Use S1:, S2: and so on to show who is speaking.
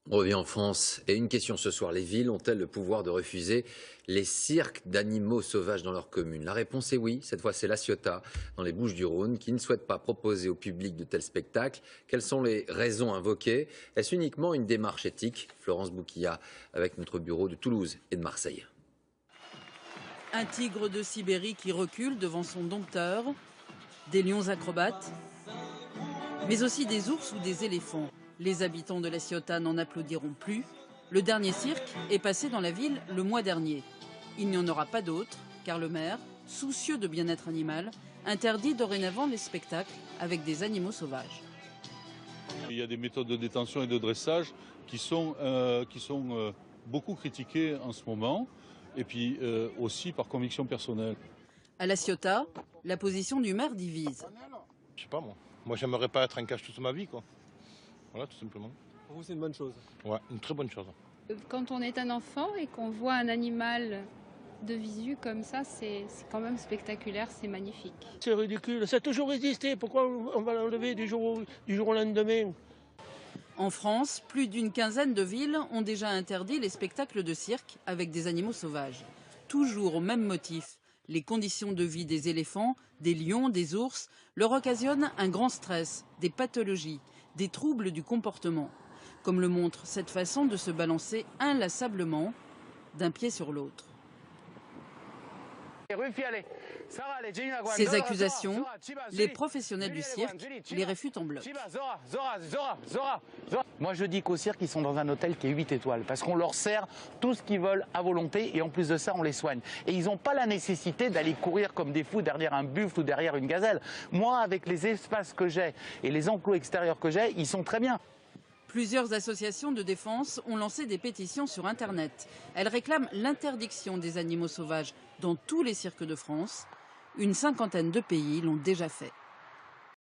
S1: On revient en France et une question ce soir. Les villes ont-elles le pouvoir de refuser les cirques d'animaux sauvages dans leur commune? La réponse est oui. Cette fois, c'est La Ciotat, dans les Bouches-du-Rhône, qui ne souhaite pas proposer au public de tels spectacles. Quelles sont les raisons invoquées? Est-ce uniquement une démarche éthique? Florence Bouquilla avec notre bureau de Toulouse et de Marseille.
S2: Un tigre de Sibérie qui recule devant son dompteur, des lions acrobates, mais aussi des ours ou des éléphants. Les habitants de La Ciotat n'en applaudiront plus. Le dernier cirque est passé dans la ville le mois dernier. Il n'y en aura pas d'autres, car le maire, soucieux de bien-être animal, interdit dorénavant les spectacles avec des animaux sauvages.
S3: Il y a des méthodes de détention et de dressage qui sont beaucoup critiquées en ce moment, et puis aussi par conviction personnelle.
S2: À La Ciotat, la position du maire divise.
S4: Je sais pas moi. Moi j'aimerais pas être en cage toute ma vie quoi. Voilà tout simplement.
S5: Pour vous c'est une bonne chose?
S4: Ouais, une très bonne chose.
S6: Quand on est un enfant et qu'on voit un animal de visu comme ça, c'est quand même spectaculaire, c'est magnifique.
S5: C'est ridicule, ça a toujours existé, pourquoi on va l'enlever du jour au lendemain?
S2: En France, plus d'une quinzaine de villes ont déjà interdit les spectacles de cirque avec des animaux sauvages. Toujours au même motif. Les conditions de vie des éléphants, des lions, des ours leur occasionnent un grand stress, des pathologies, des troubles du comportement. Comme le montre cette façon de se balancer inlassablement d'un pied sur l'autre. Ces accusations, les professionnels du cirque les réfutent en bloc.
S7: Moi je dis qu'au cirque ils sont dans un hôtel qui est 8 étoiles parce qu'on leur sert tout ce qu'ils veulent à volonté et en plus de ça on les soigne. Et ils n'ont pas la nécessité d'aller courir comme des fous derrière un buffle ou derrière une gazelle. Moi avec les espaces que j'ai et les enclos extérieurs que j'ai, ils sont très bien.
S2: Plusieurs associations de défense ont lancé des pétitions sur Internet. Elles réclament l'interdiction des animaux sauvages dans tous les cirques de France. Une cinquantaine de pays l'ont déjà fait.